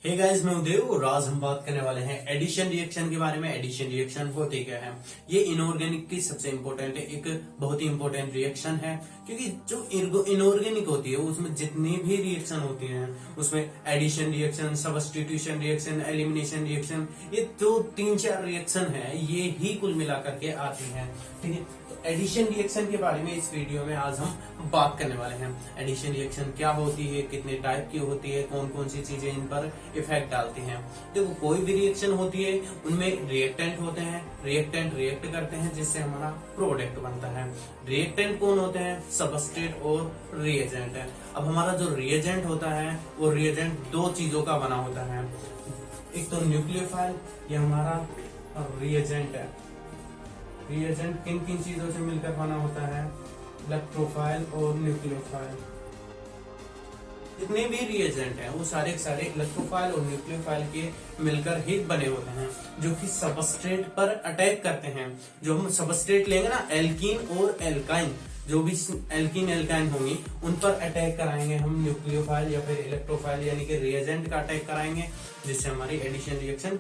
Hey guys, मैं उदय और आज हम बात करने वाले हैं एडिशन रिएक्शन के बारे में। एडिशन रिएक्शन होते क्या है? ये इनऑर्गेनिक की सबसे इंपॉर्टेंट एक बहुत ही इंपॉर्टेंट रिएक्शन है, क्योंकि जो इनऑर्गेनिक होती है उसमें जितनी भी रिएक्शन होती हैं उसमें addition reaction, substitution reaction, elimination reaction, ये जो 3-4 रिएक्शन है ये ही कुल मिलाकर के आती हैं। ठीक है, तो एडिशन रिएक्शन के बारे में इस वीडियो में आज हम बात करने वाले हैं। एडिशन रिएक्शन क्या होती है, कितने टाइप की होती है, कौन कौन सी चीजें इन पर इफेक्ट डालती हैं। देखो, कोई भी रिएक्शन होती है उनमें रिएक्टेंट होते हैं, रिएक्टेंट रिएक्ट करते हैं जिससे हमारा प्रोडक्ट बनता है। रिएक्टेंट कौन होते हैं? सबस्ट्रेट और रिएजेंट है। अब हमारा जो रिएजेंट होता है वो रिएजेंट दो चीजों का बना होता है। एक तो न्यूक्लियोफाइल, ये हमारा रिएजेंट है। रिएजेंट किन किन चीजों से मिलकर बना होता है? इलेक्ट्रोफाइल और न्यूक्लियोफाइल। जितने भी रिएजेंट हैं वो सारे के सारे इलेक्ट्रोफाइल और न्यूक्लियोफाइल के मिलकर ही बने होते हैं, जो कि सबस्ट्रेट पर अटैक करते हैं। जो हम सबस्ट्रेट लेंगे ना, एल्कीन और एल्काइन, जो भी एल्कीन एल्काइन होंगी उन पर अटैक कराएंगे हम न्यूक्लियोफाइल या फिर इलेक्ट्रोफाइल, यानी कि रिएजेंट का अटैक कराएंगे, जिससे हमारी एडिशन रिएक्शन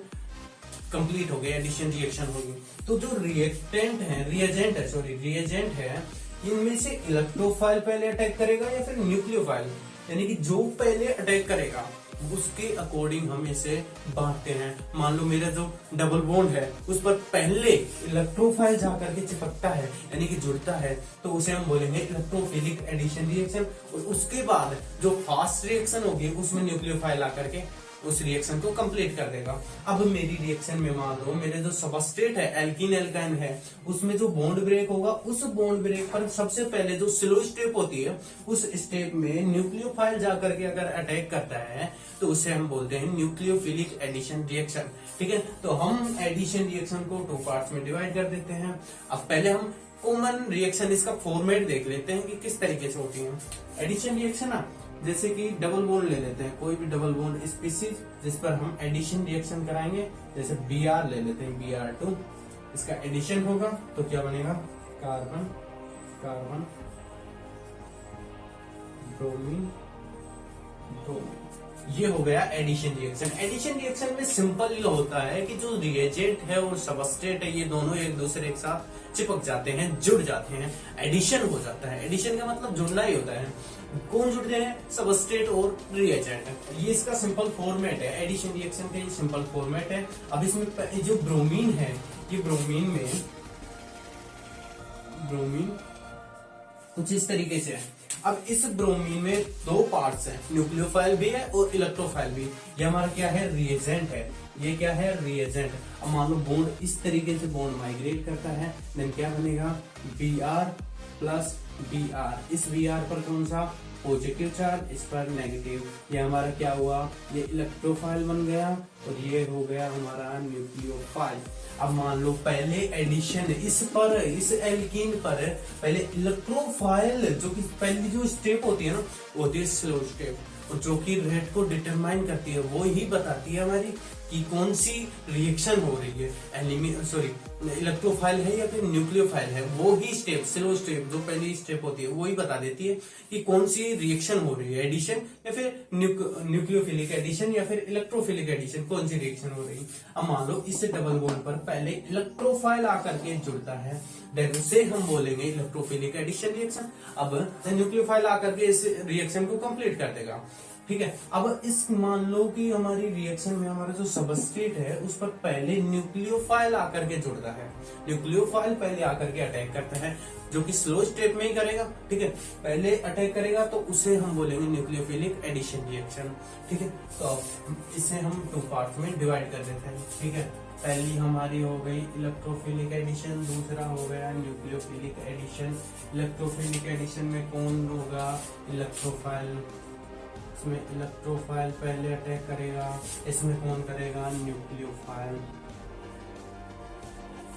कंप्लीट हो गई, एडिशन रिएक्शन होगी। तो जो रिएक्टेंट है, रिएजेंट है, इनमें से इलेक्ट्रोफाइल पहले अटैक करेगा या फिर न्यूक्लियोफाइल, यानी कि जो पहले अटैक करेगा उसके अकॉर्डिंग हम इसे बांटते हैं। मान लो मेरा जो डबल बॉन्ड है उस पर पहले इलेक्ट्रोफाइल जाकर के चिपकता है, यानी कि जुड़ता है, तो उसे हम बोलेंगे इलेक्ट्रोफिलिक एडिशन रिएक्शन। और उसके बाद जो फास्ट रिएक्शन होगी उसमें न्यूक्लियोफाइल आकर के उस रिएक्शन को कंप्लीट कर देगा। अब मेरी रिएक्शन में मान लो मेरे जो सबस्ट्रेट है, एल्कीन एल्काइन है, उसमें जो बॉन्ड ब्रेक होगा, उस बॉन्ड ब्रेक पर सबसे पहले जो स्लो स्टेप होती है उस स्टेप में न्यूक्लियोफाइल जाकर के अगर अटैक करता है तो उसे हम बोलते हैं न्यूक्लियोफिलिक एडिशन रिएक्शन। ठीक है, तो हम एडिशन रिएक्शन को 2 पार्ट्स में डिवाइड कर देते हैं। अब पहले हम कॉमन रिएक्शन, इसका फॉर्मेट देख लेते हैं कि किस तरीके से होती है एडिशन रिएक्शन। ना जैसे कि डबल बॉन्ड ले लेते हैं, कोई भी डबल बॉन्ड स्पीसीज जिस पर हम एडिशन रिएक्शन कराएंगे, जैसे Br ले लेते हैं, Br2, इसका एडिशन होगा तो क्या बनेगा? Carbon carbon bromine bromine. ये हो गया एडिशन रिएक्शन। एडिशन रिएक्शन में सिंपल ये होता है कि जो रिएजेंट है और सबस्ट्रेट है ये दोनों एक दूसरे के साथ चिपक जाते हैं, जुड़ जाते हैं, एडिशन हो जाता है। एडिशन का मतलब जुड़ना ही होता है। कौन जुड़ते हैं? सबस्ट्रेट और रिएजेंट। ये इसका सिंपल फॉर्मेट है, एडिशन रिएक्शन का ये सिंपल फॉर्मेट है। अब इसमें जो ब्रोमीन है, ये ब्रोमीन कुछ इस तरीके से है। अब इस ब्रोमीन में 2 पार्ट्स हैं, न्यूक्लियोफाइल भी है और इलेक्ट्रोफाइल भी। ये हमारा क्या है? रिएजेंट है। ये क्या है? रिएजेंट। अब मान लो बॉन्ड इस तरीके से बॉन्ड माइग्रेट करता है, देन क्या बनेगा? Br plus Br। इस Br पर कौन सा? पॉजिटिव चार्ज, इस पर नेगेटिव। ये हमारा क्या हुआ? ये इलेक्ट्रोफाइल बन गया और ये हो गया हमारा न्यूक्लियोफाइल। अब मान लो पहले एडिशन इस एल्कीन पर पहले इलेक्ट्रोफाइल, जो कि पहली जो स्टेप होती है ना वो होती है स्लो स्टेप, और जो कि रेट को डिटरमाइन करती है, वो ही बताती है हमारी कि कौन सी रिएक्शन हो रही है, इलेक्ट्रोफाइल है या फिर न्यूक्लियोफाइल है। वो ही स्टेप, स्लो स्टेप, जो पहली स्टेप होती है वो ही बता देती है कि कौन सी रिएक्शन हो रही है, एडिशन या फिर न्यूक्लियोफिलिक एडिशन या फिर इलेक्ट्रोफिलिक एडिशन, कौन सी रिएक्शन हो रही है। अब मान लो इस डबल बॉन्ड पर पहले इलेक्ट्रोफाइल आकर के जुड़ता है, देन उसे हम बोलेंगे इलेक्ट्रोफिलिक एडिशन रिएक्शन। अब न्यूक्लियोफाइल आकर के इस रिएक्शन को कंप्लीट कर देगा। ठीक है, अब इस मान लो कि हमारी रिएक्शन में हमारा जो सबस्ट्रेट है उस पर पहले न्यूक्लियोफाइल आकर के जुड़ता है। न्यूक्लियोफाइल पहले आकर के अटैक करता है, जो कि स्लो स्टेप में ही करेगा। ठीक है, पहले अटैक करेगा तो उसे हम बोलेंगे न्यूक्लियोफिलिक एडिशन रिएक्शन। ठीक है, तो इसे हम 2 पार्ट में डिवाइड कर देते हैं। ठीक है, पहली हमारी हो गई इलेक्ट्रोफिलिक एडिशन, दूसरा हो गया न्यूक्लियोफिलिक एडिशन। इलेक्ट्रोफिलिक एडिशन में कौन होगा? इलेक्ट्रोफाइल। इसमें इलेक्ट्रोफाइल पहले अटैक करेगा, इसमें कौन करेगा? न्यूक्लियोफाइल।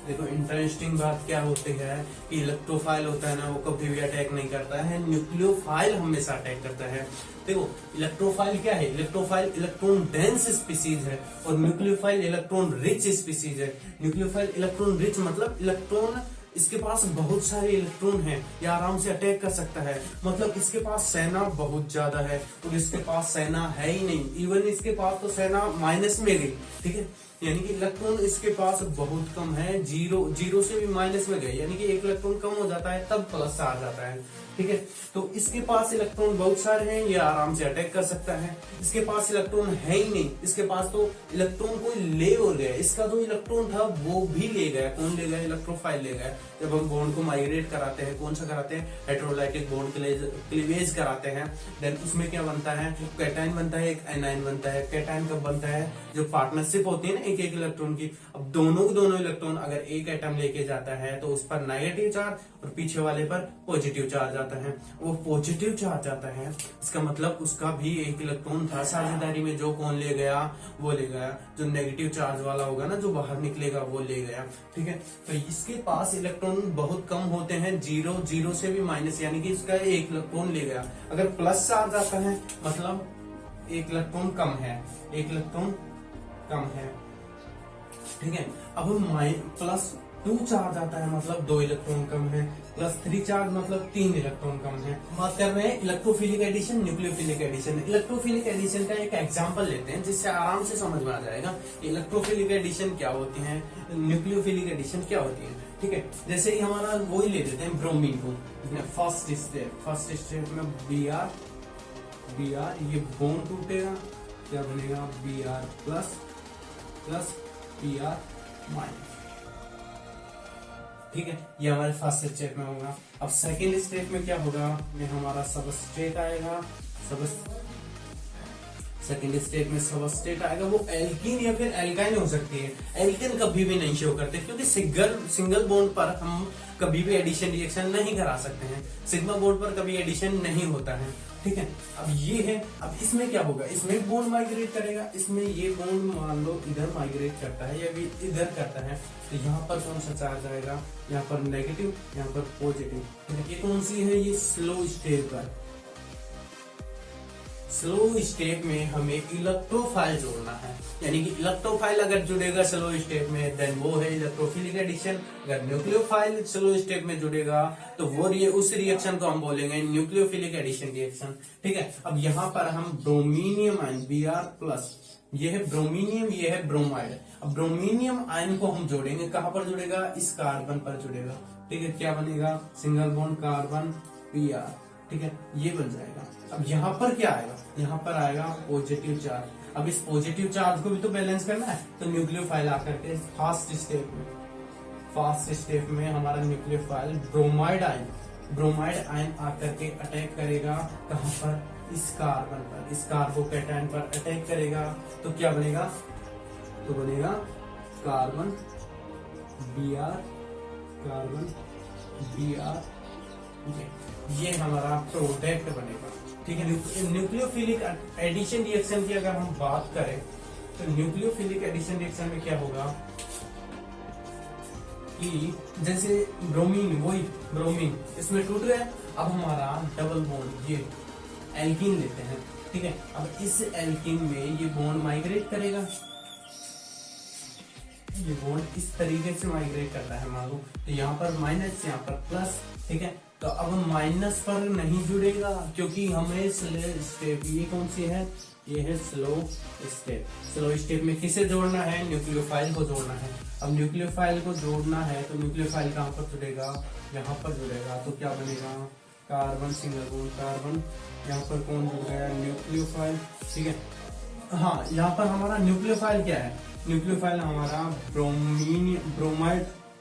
देखो, इंटरेस्टिंग बात क्या होती है कि इलेक्ट्रोफाइल होता है ना, वो कभी भी अटैक नहीं करता है, न्यूक्लियोफाइल हमेशा अटैक करता है। देखो, इलेक्ट्रोफाइल क्या है? इलेक्ट्रोफाइल इलेक्ट्रॉन डेंस स्पीसीज है और न्यूक्लियोफाइल इलेक्ट्रॉन रिच स्पीसीज है। न्यूक्लियोफाइल इलेक्ट्रॉन रिच मतलब इलेक्ट्रॉन इसके पास बहुत सारे इलेक्ट्रॉन हैं, ये आराम से अटैक कर सकता है। मतलब इसके पास सेना बहुत ज्यादा है, और इसके पास सेना है ही नहीं, इवन इसके पास तो सेना माइनस में गई, ठीक है, यानी कि इलेक्ट्रॉन इसके पास बहुत कम है, जीरो से भी माइनस में गए, यानी कि एक इलेक्ट्रॉन कम हो जाता है तब प्लस आ जाता है, ठीक है। तो इसके पास इलेक्ट्रॉन बहुत सारे हैं, ये आराम से अटैक कर सकता है। इसके पास इलेक्ट्रॉन है ही नहीं, इसके पास तो इलेक्ट्रॉन कोई ले और गया, इसका जो इलेक्ट्रॉन था वो भी ले गया। कौन ले गया? इलेक्ट्रोफाइल ले गया। जब हम बॉन्ड को माइग्रेट कराते हैं, कौन सा कराते हैं? हेटेरोलाइटिक बॉन्ड क्लीवेज कराते हैं, देन उसमें क्या बनता है? कैटायन बनता है, एक एनायन बनता है। कैटायन कब बनता है? जो पार्टनरशिप होती है ना एक इलेक्ट्रॉन की। अब दोनों इलेक्ट्रॉन अगर एक एटम लेके जाता है तो उस पर नेगेटिव चार्ज और पीछे वाले पर पॉजिटिव चार्ज आता है। वो पॉजिटिव चार्ज आता है, इसका मतलब उसका भी एक इलेक्ट्रॉन था साझेदारी में, जो कौन ले गया? वो ले गया। जो नेगेटिव चार्ज वाला होगा ना, जो बाहर निकलेगा, वो ले गया, ठीक है। तो इसके पास इलेक्ट्रॉन बहुत कम होते हैं, जीरो से भी माइनस, यानी कि इसका एक इलेक्ट्रॉन ले गया। अगर प्लस चार्ज आता है मतलब एक इलेक्ट्रॉन कम है, एक इलेक्ट्रॉन कम है, ठीक है। अब +2 चार्ज आता है मतलब 2 इलेक्ट्रॉन कम है, +3 चार्ज मतलब 3 इलेक्ट्रॉन कम है। बात कर रहे हैं electrophilic addition, nucleophilic addition. Electrophilic addition का एक एग्जांपल लेते हैं जिससे आराम से समझ में आ जाएगा कि इलेक्ट्रोफिलिक एडिशन क्या होती है, न्यूक्लियोफिलिक एडिशन क्या होती है, ठीक है। जैसे ही हमारा वही ले लेते हैं ब्रोमीन को, फर्स्ट स्टेप में Br, ये बॉन्ड टूटेगा, क्या बनेगा? Br+ Pr-, ठीक है। ये हमारे फर्स्ट स्टेप में होगा। अब सेकेंड स्टेप में क्या होगा? में हमारा सबस्ट्रेट आएगा, सेकेंड स्टेट में सबस्ट्रेट आएगा। वो एल्कीन या फिर एल्काइन हो सकती है। एल्कीन कभी भी नहीं शो करते क्योंकि सिंगल बॉन्ड पर हम कभी भी एडिशन रिएक्शन नहीं करा सकते हैं, सिग्मा बॉन्ड पर कभी एडिशन नहीं होता है, ठीक है। अब ये है, अब इसमें क्या होगा? इसमें बॉन्ड माइग्रेट करेगा, इसमें ये बॉन्ड मान लो इधर माइग्रेट करता है या भी इधर करता है, तो यहाँ पर कौन सा चार्ज आएगा? यहाँ पर नेगेटिव, यहाँ पर पॉजिटिव। ये कौन सी है? ये स्लो स्टेप है। स्लो स्टेप में हमें इलेक्ट्रोफाइल जोड़ना है, यानी कि इलेक्ट्रोफाइल अगर जुड़ेगा स्लो स्टेप में देन वो है इलेक्ट्रोफिलिक एडिशन। अगर न्यूक्लियोफाइल स्लो स्टेप में जुड़ेगा तो वो उस रिएक्शन को हम बोलेंगे न्यूक्लियोफिलिक एडिशन रिएक्शन, ठीक है। अब यहाँ पर हम ब्रोमीनियम आयन Br+, ये है ब्रोमीनियम, ये है ब्रोमाइड। अब ब्रोमीनियम आयन को हम जोड़ेंगे, कहां पर जुड़ेगा? इस कार्बन पर जुड़ेगा, ठीक है। क्या बनेगा? सिंगल बॉन्ड कार्बन Br, ठीक है, ये बन जाएगा। अब यहाँ पर क्या आएगा? यहाँ पर आएगा पॉजिटिव चार्ज। अब इस पॉजिटिव चार्ज को भी तो बैलेंस करना है, तो न्यूक्लियोफाइल आकर के फर्स्ट स्टेप में हमारा न्यूक्लियोफाइल ब्रोमाइड आयन आकर के अटैक करेगा। कहां पर? इस कार्बन पर, इस कार्बोकैटायन पर अटैक करेगा। तो क्या बनेगा? तो बनेगा कार्बन Br, ये हमारा प्रोडक्ट बनेगा, ठीक है। न्यूक्लियोफिलिक एडिशन रिएक्शन की अगर हम बात करें तो न्यूक्लियोफिलिक एडिशन रिएक्शन में क्या होगा कि जैसे ब्रोमीन इसमें टूट गया। अब हमारा डबल बॉन्ड, ये एल्कीन लेते हैं, ठीक है। अब इस एल्कीन में ये बॉन्ड माइग्रेट करेगा, ये बॉन्ड इस तरीके से माइग्रेट करता है मान लो, तो यहाँ पर माइनस, यहाँ पर प्लस, ठीक है। तो अब माइनस पर नहीं जुड़ेगा क्योंकि हमें स्टेप, ये कौन सी है? ये है स्लो स्टेप में किसे जोड़ना है? न्यूक्लियोफाइल को जोड़ना है। अब न्यूक्लियोफाइल को जोड़ना है तो न्यूक्लियोफाइल कहाँ पर जुड़ेगा? यहाँ पर जुड़ेगा। तो क्या बनेगा? कार्बन, सिंगल बॉन्ड कार्बन, यहाँ पर कौन जुड़ गया? न्यूक्लियोफाइल, ठीक है। हाँ, यहाँ पर हमारा न्यूक्लियोफाइल क्या है? न्यूक्लियोफाइल हमारा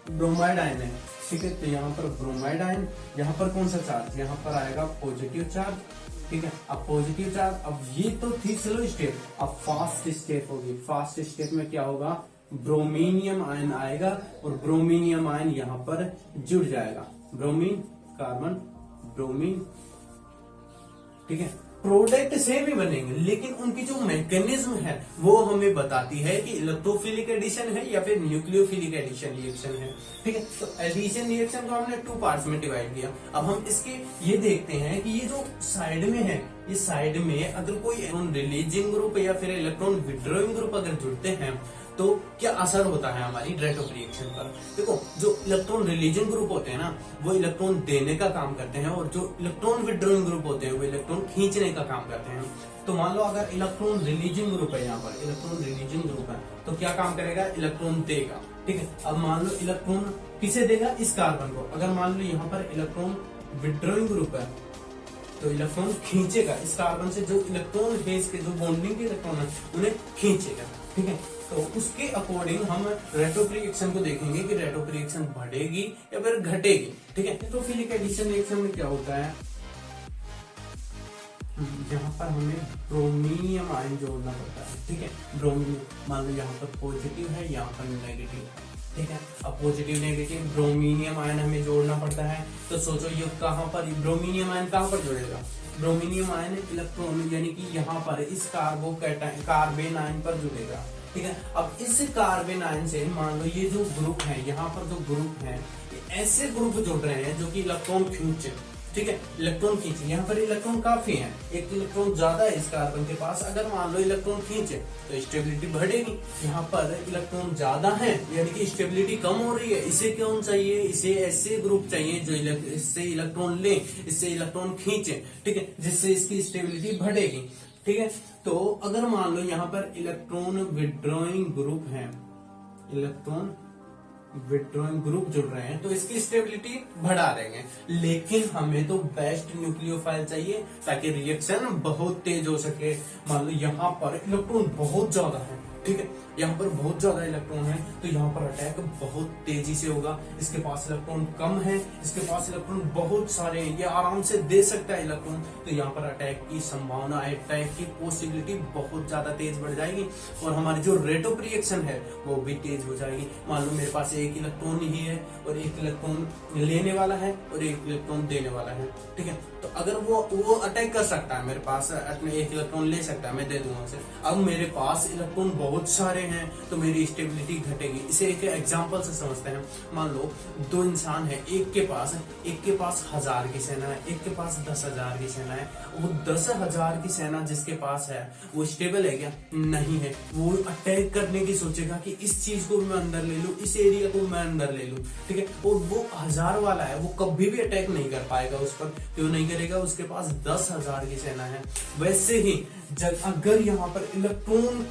ब्रोमाइड आयन है, ठीक है। तो यहाँ पर ब्रोमाइड आयन, यहाँ पर कौन सा चार्ज? यहाँ पर आएगा पॉजिटिव चार्ज, ठीक है। अब पॉजिटिव चार्ज, अब ये तो थी स्लो स्टेप, अब फास्ट स्टेप होगी। फास्ट स्टेप में क्या होगा? ब्रोमीनियम आयन आएगा और ब्रोमीनियम आयन यहाँ पर जुड़ जाएगा। ब्रोमीन, कार्बन, ब्रोमीन, ठीक है। प्रोडक्ट से भी बनेंगे लेकिन उनकी जो मैकेनिज्म है वो हमें बताती है कि इलेक्ट्रोफिलिक एडिशन है या फिर न्यूक्लियोफिलिक एडिशन रिएक्शन है, ठीक है। तो एडिशन रिएक्शन को हमने 2 पार्ट्स में डिवाइड किया। अब हम इसके ये देखते हैं कि ये जो साइड में है, ये साइड में अगर कोई इलेक्ट्रॉन रिलीजिंग ग्रुप या फिर इलेक्ट्रॉन विड्रॉइंग ग्रुप अगर जुड़ते हैं तो क्या असर होता है हमारी रेटोप रिएक्शन पर। देखो जो इलेक्ट्रॉन रिलीजिंग ग्रुप होते हैं ना वो इलेक्ट्रॉन देने का काम करते हैं, और जो इलेक्ट्रॉन विड्रॉइंग ग्रुप होते हैं वो इलेक्ट्रॉन खींचने का काम करते हैं। तो मान लो अगर इलेक्ट्रॉन रिलीजिंग ग्रुप है, यहाँ पर इलेक्ट्रॉन रिलीजिंग ग्रुप है तो क्या काम करेगा, इलेक्ट्रॉन देगा। ठीक है, अब मान लो इलेक्ट्रॉन किसे देगा, इस कार्बन को। अगर मान लो यहाँ पर इलेक्ट्रॉन विड्रॉइंग ग्रुप है तो इलेक्ट्रॉन खींचेगा इस कार्बन से, जो इलेक्ट्रॉन है इसके जो बॉन्डिंग के इलेक्ट्रॉन है उन्हें खींचेगा। ठीक है, तो उसके अकॉर्डिंग हम रेटोप रिएक्शन को देखेंगे कि रेटोप रिएक्शन बढ़ेगी या फिर घटेगी। ठीक है, तो फिलिक एडिशन रिएक्शन में क्या होता है, यहाँ पर हमें ब्रोमीनियम आयन जोड़ना पड़ता है। ठीक है, ब्रोमीनियम मान लो यहाँ पर पॉजिटिव है, यहाँ पर नेगेटिव है। ठीक है, अब पॉजिटिव नेगेटिव ब्रोमीनियम आयन हमें जोड़ना पड़ता है। तो सोचो ये कहाँ पर ब्रोमीनियम आयन कहाँ पर जुड़ेगा, ब्रोमीनियम आयन इलेक्ट्रॉन यानी कि यहाँ पर इस कार्बेन आयन पर जुड़ेगा। ठीक है, अब इस कार्बन आयन से मान लो ये जो ग्रुप है, यहाँ पर जो ग्रुप है ऐसे ग्रुप जुड़ रहे हैं जो कि इलेक्ट्रॉन खींचे। ठीक है, इलेक्ट्रॉन खींचे, यहाँ पर इलेक्ट्रॉन काफी है, एक इलेक्ट्रॉन ज्यादा है इस कार्बन के पास। अगर मान लो इलेक्ट्रॉन खींचे तो स्टेबिलिटी बढ़ेगी। यहाँ पर इलेक्ट्रॉन ज्यादा है यानी कि स्टेबिलिटी कम हो रही है। इसे कौन चाहिए, इसे ऐसे ग्रुप चाहिए जो इससे इलेक्ट्रॉन ले, इससे इलेक्ट्रॉन खींचे। ठीक है, जिससे इसकी स्टेबिलिटी बढ़ेगी। ठीक है, तो अगर मान लो यहाँ पर इलेक्ट्रॉन विड्रॉइंग ग्रुप है, इलेक्ट्रॉन विड्रॉइंग ग्रुप जुड़ रहे हैं तो इसकी स्टेबिलिटी बढ़ा देंगे, लेकिन हमें तो बेस्ट न्यूक्लियोफाइल चाहिए ताकि रिएक्शन बहुत तेज हो सके। मान लो यहाँ पर इलेक्ट्रॉन बहुत ज्यादा है, ठीक है, यहाँ पर बहुत ज्यादा इलेक्ट्रॉन है तो यहाँ पर अटैक बहुत तेजी से होगा। इसके पास इलेक्ट्रॉन कम है, इसके पास इलेक्ट्रॉन बहुत सारे हैं, ये आराम से दे सकता है इलेक्ट्रॉन, तो यहाँ पर अटैक की संभावना, अटैक की पॉसिबिलिटी बहुत ज्यादा तेज बढ़ जाएगी और हमारी जो रेट ऑफ रिएक्शन है वो भी तेज हो जाएगी। मान लो मेरे पास एक इलेक्ट्रॉन ही है और एक इलेक्ट्रॉन लेने वाला है और एक इलेक्ट्रॉन देने वाला है। ठीक है, तो अगर वो अटैक कर सकता है, मेरे पास अपने एक इलेक्ट्रॉन ले सकता है, मैं दे दूंगा उसे। अब मेरे पास इलेक्ट्रॉन बहुत सारे हैं तो मेरी स्टेबिलिटी घटेगी। इसे एक एग्जांपल से समझते हैं। मान लो दो इंसान है, एक के पास 1000 की सेना है, एक के पास 10,000 की सेना है। वो 10,000 की सेना जिसके पास है वो स्टेबल है क्या? नहीं है। वो अटैक करने की सोचेगा कि इस चीज को मैं अंदर ले लूं, इस एरिया को मैं अंदर ले लूं। ठीक है, और वो 1000 वाला है, वो कभी भी अटैक नहीं कर पाएगा उस पर। क्यों नहीं करेगा? उसके पास 10,000 की सेना है। वैसे ही अगर यहाँ पर इलेक्ट्रॉन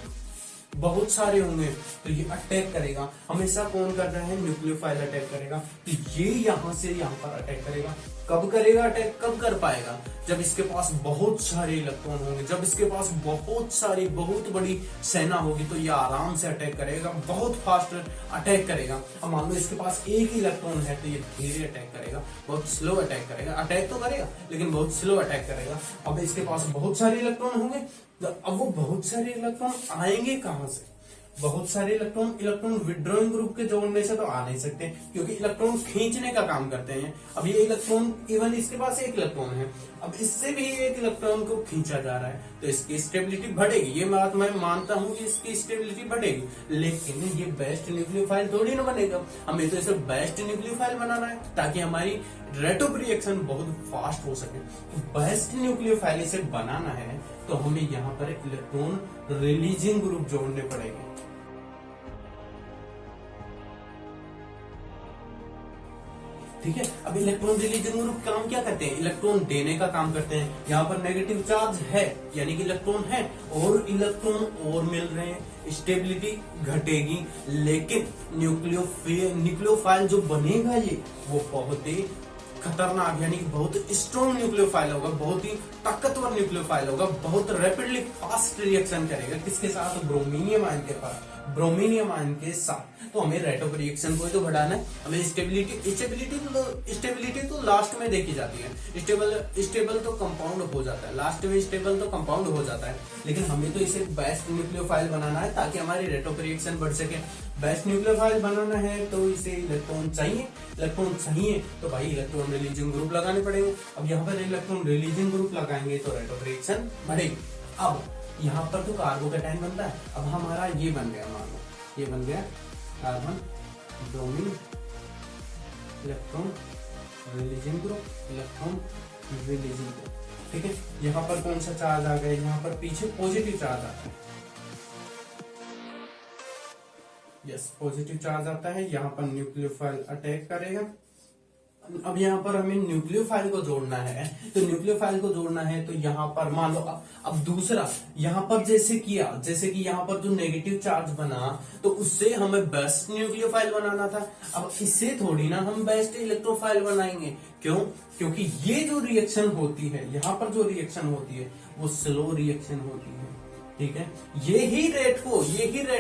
बहुत सारे होंगे तो ये अटैक करेगा। हमेशा कौन कर रहा है? न्यूक्लियोफाइल अटैक करेगा। तो ये यहां से यहां पर अटैक करेगा। कब करेगा अटैक? कब कर पाएगा? जब इसके पास बहुत सारे इलेक्ट्रॉन होंगे, जब इसके पास बहुत सारी बहुत बड़ी सेना होगी तो ये आराम से अटैक करेगा, बहुत फास्ट अटैक करेगा। अब मान लो इसके पास एक इलेक्ट्रॉन है तो ये धीरे अटैक करेगा, बहुत स्लो अटैक करेगा। अटैक तो करेगा लेकिन बहुत स्लो अटैक करेगा। अब इसके पास बहुत सारे इलेक्ट्रॉन होंगे तो अब वो बहुत सारे इलेक्ट्रॉन आएंगे कहां से? बहुत सारे इलेक्ट्रॉन विड्रॉइंग ग्रुप के जोड़ने से तो आ नहीं सकते, क्योंकि इलेक्ट्रॉन खींचने का काम करते हैं। अब ये इलेक्ट्रॉन, इवन इसके पास एक इलेक्ट्रॉन है, अब इससे भी एक इलेक्ट्रॉन को खींचा जा रहा है तो इसकी स्टेबिलिटी बढ़ेगी। ये बात मैं मानता हूं कि इसकी स्टेबिलिटी बढ़ेगी, लेकिन ये बेस्ट न्यूक्लियोफाइल थोड़ी ना बनेगा। हमें तो इसे बेस्ट न्यूक्लियोफाइल बनाना है ताकि हमारी रेट ऑफ रिएक्शन बहुत फास्ट हो सके। तो बेस्ट न्यूक्लियोफाइल इसे बनाना है तो हमें यहाँ पर इलेक्ट्रॉन रिलीजिंग ग्रुप जोड़ने पड़ेंगे। ठीक है, अब इलेक्ट्रॉन रिलीजिंग ग्रुप काम क्या करते हैं? इलेक्ट्रॉन देने का काम करते हैं। यहाँ पर नेगेटिव चार्ज है यानी कि इलेक्ट्रॉन है और इलेक्ट्रॉन और मिल रहे हैं, स्टेबिलिटी घटेगी, लेकिन न्यूक्लियोफाइल जो बनेगा ये वो बहुत ही खतरनाक यानी कि बहुत स्ट्रॉन्ग न्यूक्लियोफाइल होगा, बहुत ही ताकतवर न्यूक्लियोफाइल होगा, बहुत रैपिडली फास्ट रिएक्शन करेगा। किसके साथ? ब्रोमीनियम आयन के पास, ब्रोमीनियम आयन के साथ। तो हमें रेट ऑफ रिएक्शन को तो बढ़ाना है। हमें स्टेबिलिटी तो लास्ट में देखी जाती है। स्टेबल तो कंपाउंड हो जाता है, लास्ट में स्टेबल तो कंपाउंड हो जाता है, लेकिन हमें तो इसे बेस्ट न्यूक्लियोफाइल बनाना है ताकि हमारी रेट ऑफ रिएक्शन बढ़ सके। बेस्ट न्यूक्लियोफाइल बनाना है तो इसे इलेक्ट्रॉन चाहिए तो भाई इलेक्ट्रॉन रिलीजिंग ग्रुप लगाने पड़ेंगे। अब यहाँ पर इलेक्ट्रॉन रिलीजिंग ग्रुप लगाएंगे तो रेट ऑफ रिएक्शन बढ़ेगी। अब यहाँ पर तो कार्बोकैटायन बनता है। अब हमारा ये बन गया, मान लो ये बन गया carbon bromine electron releasing group, electron releasing group. ठीक है, यहाँ पर कौन सा चार्ज आ गया? यहाँ पर पीछे पॉजिटिव चार्ज आता है। यस, पॉजिटिव चार्ज आता है, यहाँ पर न्यूक्लियोफाइल अटैक करेगा। अब यहाँ पर हमें न्यूक्लियोफाइल को जोड़ना है, तो न्यूक्लियोफाइल को जोड़ना है तो यहाँ पर मान लो अब दूसरा यहाँ पर जैसे कि यहाँ पर जो नेगेटिव चार्ज बना तो उससे हमें बेस्ट न्यूक्लियोफाइल बनाना था। अब इससे थोड़ी ना हम बेस्ट इलेक्ट्रोफाइल बनाएंगे। क्यों? क्योंकि ये जो रिएक्शन होती है, यहाँ पर जो रिएक्शन होती है वो स्लो रिएक्शन होती है। ठीक है, यही रेट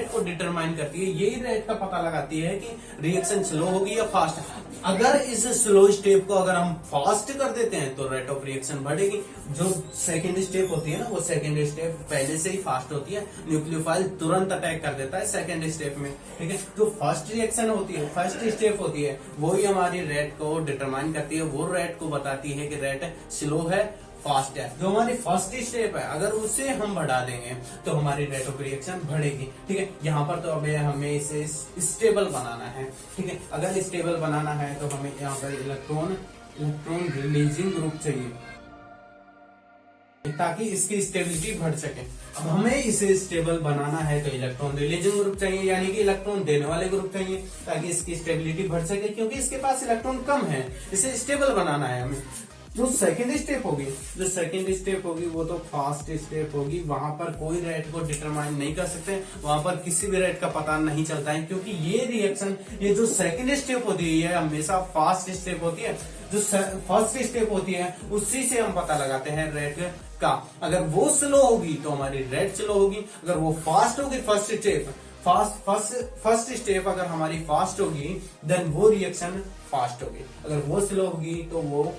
को डिटरमाइन करती है, यही रेट का पता लगाती है कि रिएक्शन स्लो होगी या फास्ट। अगर इस स्लो स्टेप को अगर हम फास्ट कर देते हैं तो रेट ऑफ रिएक्शन बढ़ेगी। जो सेकेंड स्टेप होती है ना, वो सेकेंड स्टेप पहले से ही फास्ट होती है, न्यूक्लियोफाइल तुरंत अटैक कर देता है सेकेंड स्टेप में। ठीक है, जो फर्स्ट रिएक्शन होती है, फर्स्ट स्टेप होती है, वो ही हमारी रेट को डिटरमाइन करती है, वो रेट को बताती है कि रेट स्लो है फास्ट है। जो हमारी फर्स्ट स्टेप है अगर उसे हम बढ़ा देंगे तो हमारी रेट ऑफ रिएक्शन बढ़ेगी। ठीक है, यहाँ पर तो अब हमें इसे स्टेबल बनाना है। ठीक है, अगर स्टेबल बनाना है तो हमें यहाँ पर इलेक्ट्रॉन रिलीजिंग ग्रुप चाहिए ताकि इसकी स्टेबिलिटी बढ़ सके। अब हमें इसे स्टेबल बनाना है तो इलेक्ट्रॉन रिलीजिंग ग्रुप चाहिए, यानी कि इलेक्ट्रॉन देने वाले ग्रुप चाहिए ताकि इसकी स्टेबिलिटी बढ़ सके, क्योंकि इसके पास इलेक्ट्रॉन कम है, इसे स्टेबल बनाना है हमें। जो सेकेंड स्टेप होगी वो तो फास्ट स्टेप होगी, वहां पर कोई रेट को डिटरमाइन नहीं कर सकते, वहां पर किसी भी रेट का पता नहीं चलता है, क्योंकि ये रिएक्शन, ये जो सेकेंड स्टेप होती है हमेशा फास्ट स्टेप होती है। जो फर्स्ट स्टेप होती है उसी से हम पता लगाते हैं रेट का। अगर वो स्लो होगी तो हमारी रेट स्लो होगी, अगर वो फास्ट होगी फर्स्ट स्टेप अगर हमारी फास्ट होगी देन वो रिएक्शन फास्ट होगी, अगर वो स्लो होगी तो वो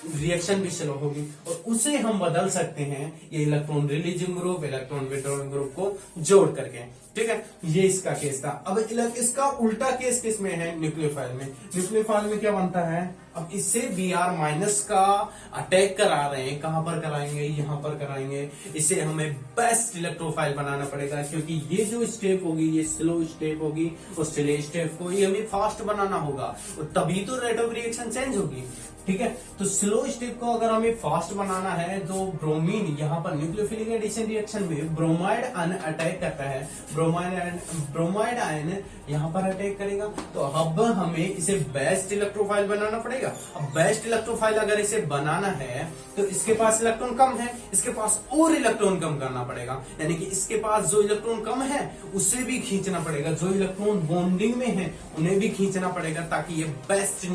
रिएक्शन भी स्लो होगी, और उसे हम बदल सकते हैं ये electron releasing group, electron withdrawing group को जोड़ करके। ठीक है, ये इसका केस था। अब इसका उल्टा केस किसमें है? न्यूक्लियोफाइल में। न्यूक्लियोफाइल में क्या बनता है? अब इससे Br माइनस का अटैक करा रहे हैं, कहां पर कराएंगे? यहाँ पर कराएंगे। इसे हमें बेस्ट इलेक्ट्रोफाइल बनाना पड़ेगा, क्योंकि ये जो स्टेप होगी ये स्लो स्टेप होगी, और स्लो स्टेप को ही हमें फास्ट बनाना होगा, और तभी तो रेट ऑफ रिएक्शन चेंज होगी। ठीक है, तो स्लो स्टेप को अगर हमें फास्ट बनाना है तो ब्रोमीन, यहाँ पर न्यूक्लियोफिलिक एडिशन रिएक्शन में ब्रोमाइड आयन अटैक करता है, ब्रोमाइड आयन यहाँ पर अटैक करेगा, तो अब हमें इसे बेस्ट इलेक्ट्रोफाइल बनाना पड़ेगा। अब बेस्ट इलेक्ट्रोफाइल अगर इसे बनाना है तो इसके पास इलेक्ट्रॉन कम है, इसके पास और इलेक्ट्रॉन कम करना पड़ेगा, यानी कि इसके पास जो इलेक्ट्रॉन कम है उसे भी खींचना पड़ेगा, जो इलेक्ट्रॉन बॉन्डिंग में है उन्हें भी खींचना पड़ेगा, ताकि ये बेस्ट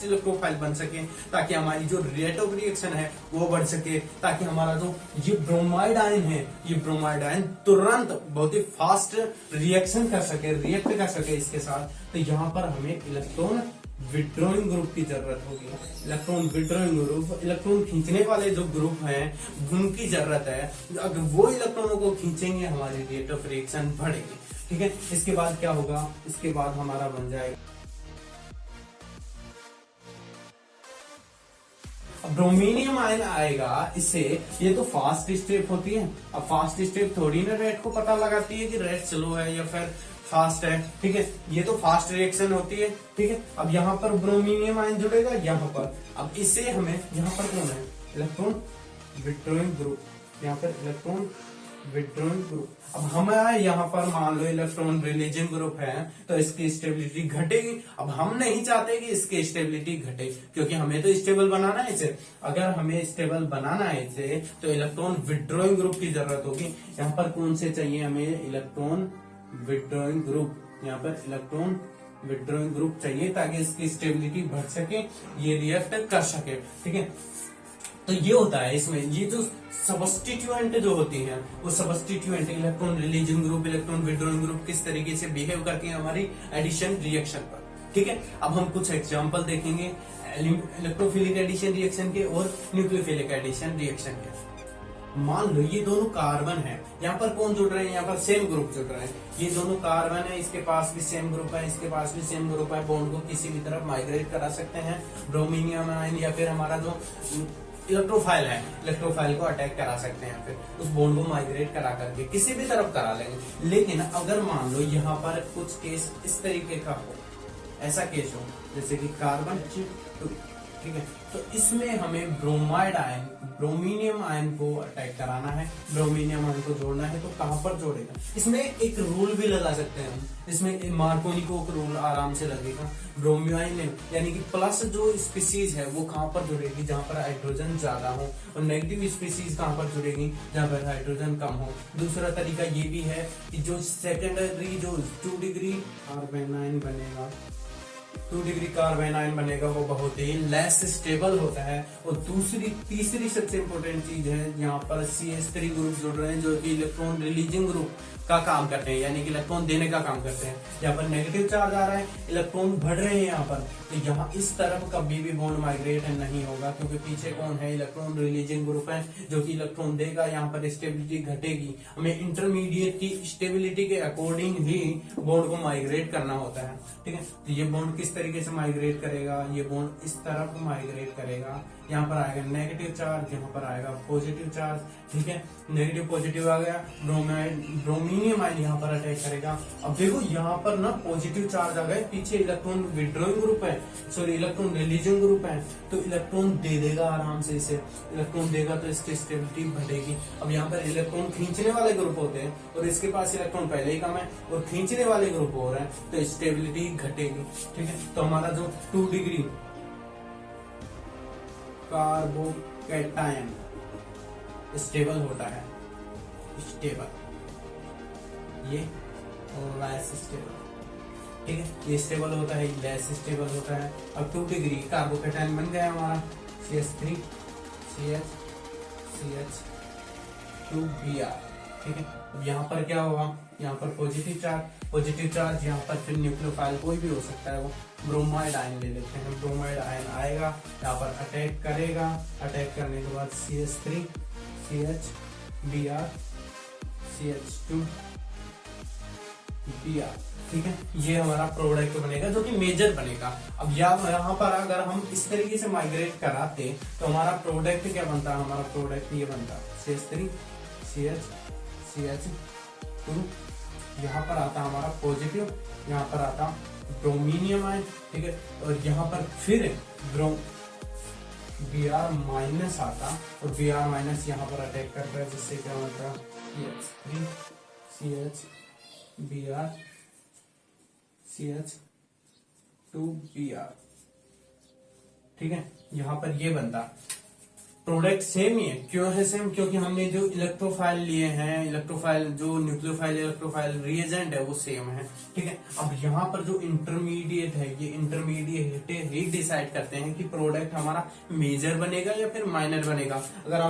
इलेक्ट्रोफाइल बन सके, ताकि हमारी जो रेट ऑफ रिएक्शन है वो बढ़ सके, ताकि हमारा जो ये ब्रोमाइड आयन तुरंत बहुत ही फास्ट रिएक्शन कर सके, रिएक्ट कर सके इसके साथ। तो यहाँ पर हमें इलेक्ट्रॉन विड्रॉइंग ग्रुप की जरूरत होगी। इलेक्ट्रॉन विड्रॉइंग ग्रुप, इलेक्ट्रॉन खींचने वाले जो ग्रुप हैं उनकी जरूरत है। अगर वो इलेक्ट्रॉनों को खींचेंगे हमारी रेट ऑफ रिएक्शन बढ़ेगी। ठीक है, इसके बाद क्या होगा? इसके बाद हमारा बन जाएगा ब्रोमीनियम आयन आएगा। इससे ये तो फास्ट स्टेप होती है, अब फास्ट स्टेप थोड़ी ना रेट को पता लगाती है कि रेट स्लो है या फिर फास्ट है। ठीक है, ये तो फास्ट रिएक्शन होती है। ठीक है, अब यहाँ पर ब्रोमीनियम आयन जुड़ेगा यहाँ पर। अब इससे हमें यहाँ पर कौन है? इलेक्ट्रॉन विड्रॉइंग ग्रुप, यहाँ पर इलेक्ट्रॉन विड्रॉइंग ग्रुप। अब हमारा यहाँ पर मान लो इलेक्ट्रॉन रिलीजिंग ग्रुप है तो इसकी स्टेबिलिटी घटेगी। अब हम नहीं चाहते कि इसकी स्टेबिलिटी घटे, क्योंकि हमें तो स्टेबल बनाना है इसे। अगर हमें स्टेबल बनाना है इसे तो इलेक्ट्रॉन विड्रॉइंग ग्रुप की जरूरत होगी। यहाँ पर कौन से चाहिए हमें? इलेक्ट्रॉन विड्रॉइंग ग्रुप, यहाँ पर इलेक्ट्रॉन विड्रॉइंग ग्रुप चाहिए ताकि इसकी स्टेबिलिटी बढ़ सके, ये रिएक्ट कर सके। ठीक है, तो ये होता है इसमें, ये जो सबस्टिट्यूएंट जो होती हैं वो substituent electron releasing group, electron withdrawing group किस तरीके से बिहेव करती है हमारी एडिशन रिएक्शन पर। ठीक है, अब हम कुछ एग्जांपल देखेंगे इलेक्ट्रोफिलिक एडिशन रिएक्शन के और न्यूक्लियोफिलिक एडिशन रिएक्शन के। मान लो ये दोनों कार्बन है, यहाँ पर कौन जुड़ रहे हैं? यहाँ पर सेम ग्रुप जुड़ रहे हैं। ये दोनों कार्बन है, इसके पास भी सेम ग्रुप है, इसके पास भी सेम ग्रुप है। बॉन्ड को किसी भी तरफ माइग्रेट करा सकते हैं, ब्रोमीनियम आयन या फिर हमारा जो इलेक्ट्रोफाइल है, इलेक्ट्रोफाइल को अटैक करा सकते हैं, फिर उस बॉन्ड को माइग्रेट करा करके किसी भी तरफ करा लेंगे। लेकिन अगर मान लो यहाँ पर कुछ केस इस तरीके का हो, ऐसा केस हो जैसे कि कार्बन ठीक है। तो इसमें हमें ब्रोमाइड आयन, ब्रोमीनियम आयन को अटैक कराना है, ब्रोमीनियम आयन को जोड़ना है। तो कहां पर जोड़ेगा, इसमें एक रूल भी लगा सकते हैं हम, इसमें मार्कोनी को रूल आराम से लगेगा। ब्रोमाइड यानी कि प्लस जो स्पीसीज है वो कहां पर जुड़ेगी, जहां पर हाइड्रोजन ज्यादा हो, और नेगेटिव स्पीसीज कहां पर जुड़ेगी, जहां पर हाइड्रोजन कम हो। दूसरा तरीका ये भी है कि जो सेकेंडरी जो 2 डिग्री कार्बेनाइन बनेगा, 2 डिग्री कार्बेनाइन बनेगा, वो बहुत ही लेस स्टेबल होता है। और तीसरी सबसे इंपॉर्टेंट चीज है, यहाँ पर CH3 ग्रुप जुड़ रहे हैं जो कि इलेक्ट्रॉन रिलीजिंग ग्रुप का काम करते हैं, यानी कि इलेक्ट्रॉन देने का काम करते हैं। यहाँ पर नेगेटिव चार्ज आ रहा है, इलेक्ट्रॉन बढ़ रहे हैं यहाँ पर, तो यहाँ इस तरफ कभी भी बॉन्ड माइग्रेट नहीं होगा, क्योंकि पीछे कौन है, इलेक्ट्रॉन रिलीजिंग ग्रुप है जो कि इलेक्ट्रॉन देगा। यहाँ पर स्टेबिलिटी घटेगी, हमें इंटरमीडिएट की स्टेबिलिटी के अकॉर्डिंग ही बॉन्ड को माइग्रेट करना होता है, ठीक है। तो ये बॉन्ड किस तरीके से माइग्रेट करेगा, ये बॉन्ड इस तरफ माइग्रेट करेगा। यहाँ पर आएगा नेगेटिव चार्ज, यहाँ पर आएगा पॉजिटिव चार्ज, ठीक है। नेगेटिव पॉजिटिव आ गया, ब्रोमीनियम आयन यहाँ पर अटैक करेगा। अब देखो यहाँ पर ना पॉजिटिव चार्ज आ गए, पीछे इलेक्ट्रॉन विड्रॉइंग ग्रुप है, सॉरी इलेक्ट्रॉन रिलीजिंग ग्रुप है, तो इलेक्ट्रॉन दे देगा आराम से। इसे इलेक्ट्रॉन देगा तो इसकी स्टेबिलिटी बढ़ेगी। अब यहाँ पर इलेक्ट्रॉन खींचने वाले ग्रुप होते हैं और इसके पास इलेक्ट्रॉन पहले ही कम है और खींचने वाले ग्रुप हो रहे हैं, तो स्टेबिलिटी घटेगी, ठीक है। तो हमारा जो 2 डिग्री कार्बोकैटायन स्टेबल होता है, स्टेबल, ये लेस स्टेबल, ठीक है। ये स्टेबल होता है, लेस स्टेबल होता है। अब 2 डिग्री कार्बोकैटायन बन गया हमारा CH3 CH CH 2Br, ठीक है। अब यहाँ पर क्या होगा, यहाँ पर पॉजिटिव चार्ज यहाँ पर फिर न्यूक्लियोफाइल कोई भी हो सकता है, वो ब्रोमाइड आयन ले लेते हैं। ब्रोमाइड आयन आएगा, यहाँ पर अटैक करेगा, अटैक करने के बाद CH3 CH Br CH 2Br, ठीक है। ये हमारा प्रोडक्ट बनेगा जो कि मेजर बनेगा। अब यहाँ पर अगर हम इस तरीके से माइग्रेट कराते तो हमारा प्रोडक्ट क्या बनता है, हमारा प्रोडक्ट ये बनता CH3 CH 2, यहाँ पर आता हमारा पॉजिटिव, यहाँ पर आता ब्रोमीनियम आयन, ठीक है। और यहाँ पर फिर Br माइनस आता, और Br माइनस यहाँ पर अटैक करता है, जिससे क्या होता है CH3 CH Br CH 2Br, ठीक है। यहाँ पर ये बनता प्रोडक्ट सेम ही है। क्यों है सेम, क्योंकि हमने जो इलेक्ट्रोफाइल लिए हैं, इलेक्ट्रोफाइल जो न्यूक्लियोफाइल इलेक्ट्रोफाइल रिएजेंट है वो सेम है, ठीक है। अब यहाँ पर जो इंटरमीडिएट है, ये इंटरमीडिएट ही डिसाइड करते हैं कि प्रोडक्ट हमारा मेजर बनेगा या फिर माइनर बनेगा। अगर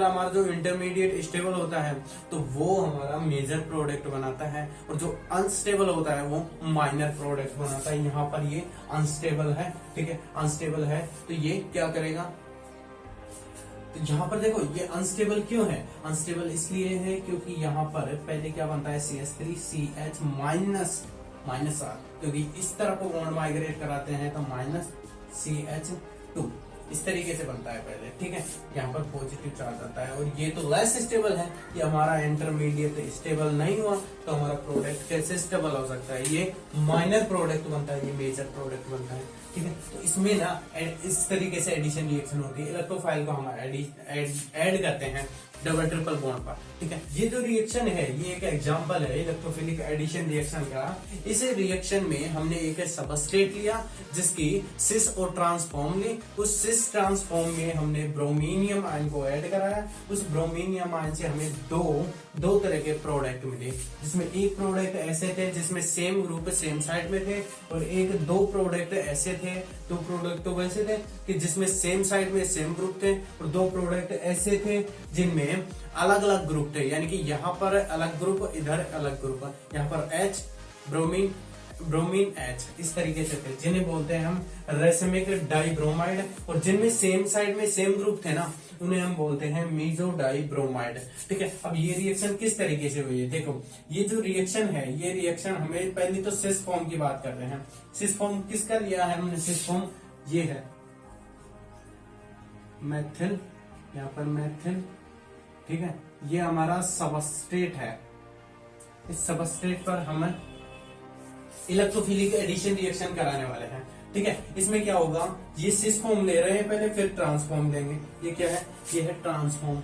हमारा जो इंटरमीडिएट स्टेबल होता है तो वो हमारा मेजर प्रोडक्ट बनाता है, और जो अनस्टेबल होता है वो माइनर प्रोडक्ट बनाता है। यहाँ पर ये अनस्टेबल है, ठीक है, अनस्टेबल है, तो ये क्या करेगा, तो यहाँ पर देखो ये अनस्टेबल क्यों है, अनस्टेबल इसलिए है क्योंकि यहाँ पर पहले क्या बनता है CH3 CH माइनस R, क्योंकि इस तरफ को बॉन्ड माइग्रेट कराते हैं तो माइनस CH 2 इस तरीके से बनता है पहले, ठीक है। यहाँ पर पॉजिटिव चार्ज आता है, और ये तो लेस स्टेबल है, ये हमारा इंटरमीडिएट स्टेबल नहीं हुआ, तो हमारा प्रोडक्ट कैसे स्टेबल हो सकता है, ये माइनर प्रोडक्ट बनता है, ये मेजर प्रोडक्ट बनता है, ठीक है। तो इसमें ना इस तरीके से एडिशन रिएक्शन होती है, इलेक्ट्रोफाइल को हम ऐड करते हैं डबल ट्रिपल बॉन्ड पर, ठीक है। ये जो रिएक्शन है ये एक एग्जांपल है इलेक्ट्रोफिलिक एडिशन रिएक्शन का। इस रिएक्शन में हमने एक सबस्ट्रेट लिया जिसकी सिस और ट्रांसफॉर्म ली, उस सिस ट्रांसफॉर्म में हमने ब्रोमीनियम आयन को ऐड कराया, उस ब्रोमीनियम आयन से हमें दो तरह के प्रोडक्ट मिले, जिसमें एक प्रोडक्ट ऐसे थे जिसमें सेम ग्रुप सेम साइड में थे, और दो प्रोडक्ट ऐसे थे, दो प्रोडक्ट तो वैसे थे कि जिसमें सेम साइड में सेम ग्रुप थे, और दो प्रोडक्ट ऐसे थे जिनमें अलग अलग ग्रुप थे, यानी कि यहाँ पर अलग ग्रुप, इधर अलग ग्रुप, यहाँ पर H ब्रोमीन H इस तरीके से थे, जिन्हें बोलते हैं हम रेसमिक डाइब्रोमाइड, और जिनमें सेम साइड में सेम ग्रुप थे ना उन्हें हम बोलते हैं मीजो डाइब्रोमाइड, ठीक है। अब ये रिएक्शन किस तरीके से हुई है, देखो ये जो रिएक्शन है, ये रिएक्शन हमें पहले तो सिस फॉर्म की बात करते हैं। सिस फॉर्म किसका लिया है हमने, सिस फॉर्म ये है मैथिल, यहाँ पर मैथिल, ठीक है। ये हमारा सबस्ट्रेट है, इस सबस्ट्रेट पर हम इलेक्ट्रोफिलिक एडिशन रिएक्शन कराने वाले हैं, ठीक है। इसमें क्या होगा, ये सिस फॉर्म ले रहे हैं पहले, फिर ट्रांसफॉर्म लेंगे। ये क्या है, ये है ट्रांसफॉर्म।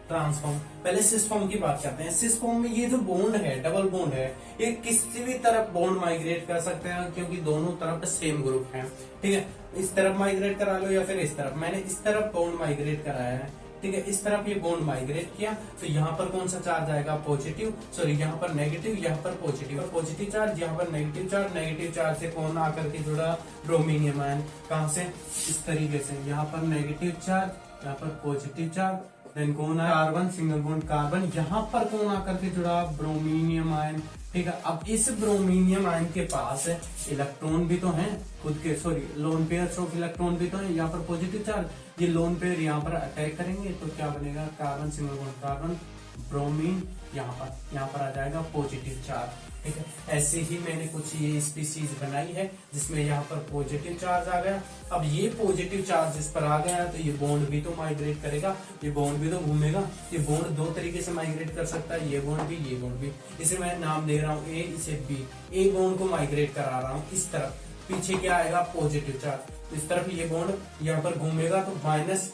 ट्रांसफॉर्म, पहले सिस फॉर्म की बात करते हैं। सिस फॉर्म में ये जो बॉन्ड है, डबल बॉन्ड है, ये किसी भी तरफ बॉन्ड माइग्रेट कर सकते हैं, क्योंकि दोनों तरफ सेम ग्रुप है। ठीक है, इस तरफ माइग्रेट करा लो या फिर इस तरफ। मैंने इस तरफ बॉन्ड माइग्रेट कराया है, ठीक है, इस तरफ ये बॉन्ड माइग्रेट किया, तो यहाँ पर कौन सा चार्ज आएगा, पॉजिटिव, सॉरी यहाँ पर नेगेटिव, यहाँ पर पॉजिटिव। पॉजिटिव चार्ज, यहाँ पर नेगेटिव चार्ज, नेगेटिव चार्ज से कौन आकर के जुड़ा, ब्रोमीनियम आयन। कहां से, इस तरीके से, यहाँ पर नेगेटिव चार्ज, यहाँ पर पॉजिटिव चार्ज, देन कौन है, कार्बन, सिंगल बॉन्ड कार्बन, यहाँ पर कौन आकर के जुड़ा, ब्रोमीनियम आयन। ठीक है, अब इस ब्रोमीनियम आयन के पास इलेक्ट्रॉन भी तो हैं खुद के, sorry lone pair of electron भी तो है, यहाँ पर पॉजिटिव चार्ज, ये लोन पेयर यहाँ पर अटैक करेंगे तो क्या बनेगा, carbon, single bond carbon, bromine, यहाँ पर आ जाएगा पॉजिटिव चार्ज। ठीक है, ऐसे ही मैंने कुछ ये स्पीसीज बनाई है जिसमें यहाँ पर पॉजिटिव चार्ज आ गया। अब ये पॉजिटिव चार्ज इस पर आ गया तो ये बॉन्ड भी तो माइग्रेट करेगा, ये बॉन्ड भी तो घूमेगा। ये बॉन्ड दो तरीके से माइग्रेट कर सकता है, ये बॉन्ड भी, ये बॉन्ड भी। इसे मैं नाम दे रहा हूँ ए, इसे बी। ए बॉन्ड को माइग्रेट करा रहा हूँ इस तरफ, पीछे क्या आएगा, पॉजिटिव चार्ज। इस तरफ ये बॉन्ड यहाँ पर घूमेगा तो माइनस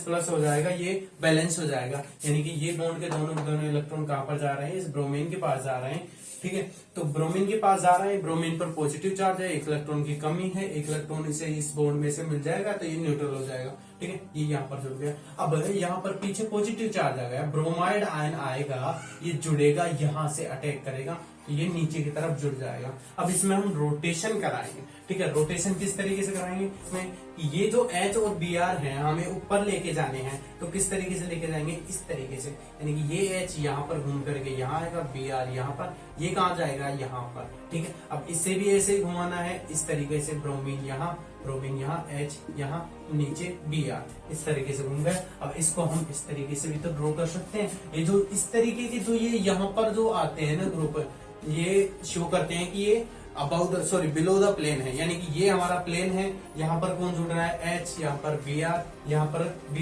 प्लस हो जाएगा, ये बैलेंस हो जाएगा। यानी कि ये बॉन्ड के दोनों इलेक्ट्रॉन कहां पर जा रहे हैं, इस ब्रोमीन के पास जा रहे हैं। ठीक है, तो ब्रोमीन के पास जा रहे हैं, ब्रोमीन पर पॉजिटिव चार्ज है, एक इलेक्ट्रॉन की कमी है, एक इलेक्ट्रॉन इसे इस बॉन्ड में से मिल जाएगा तो ये न्यूट्रल हो जाएगा। ठीक है, ये यहाँ पर जुड़ गया। अब यहाँ पर पीछे पॉजिटिव चार्ज आ गया, ब्रोमाइड आयन आएगा, ये जुड़ेगा, यहाँ से अटैक करेगा, ये नीचे की तरफ जुड़ जाएगा। अब इसमें हम रोटेशन कराएंगे। ठीक है, रोटेशन किस तरीके से कराएंगे, इसमें ये जो H और Br है हमें ऊपर लेके जाने हैं, तो किस तरीके से लेके जाएंगे, इस तरीके से। यानी कि ये H यहाँ पर घूम करके यहाँ आएगा, Br यहाँ पर, ये कहाँ जाएगा, यहाँ पर। ठीक है, अब इससे भी ऐसे ही घुमाना है, इस तरीके से, ब्रोमीन यहाँ, H यहाँ, नीचे Br, इस तरीके से घूम गए। अब इसको हम इस तरीके से भी तो ड्रॉ कर सकते हैं। ये जो इस तरीके के जो ये यहाँ पर जो आते हैं ना ग्रुप, ये शो करते हैं कि ये about sorry below the plane है, यानी कि ये हमारा प्लेन है। यहाँ पर कौन जुड़ रहा है, H, यहाँ पर Br, यहाँ पर Br,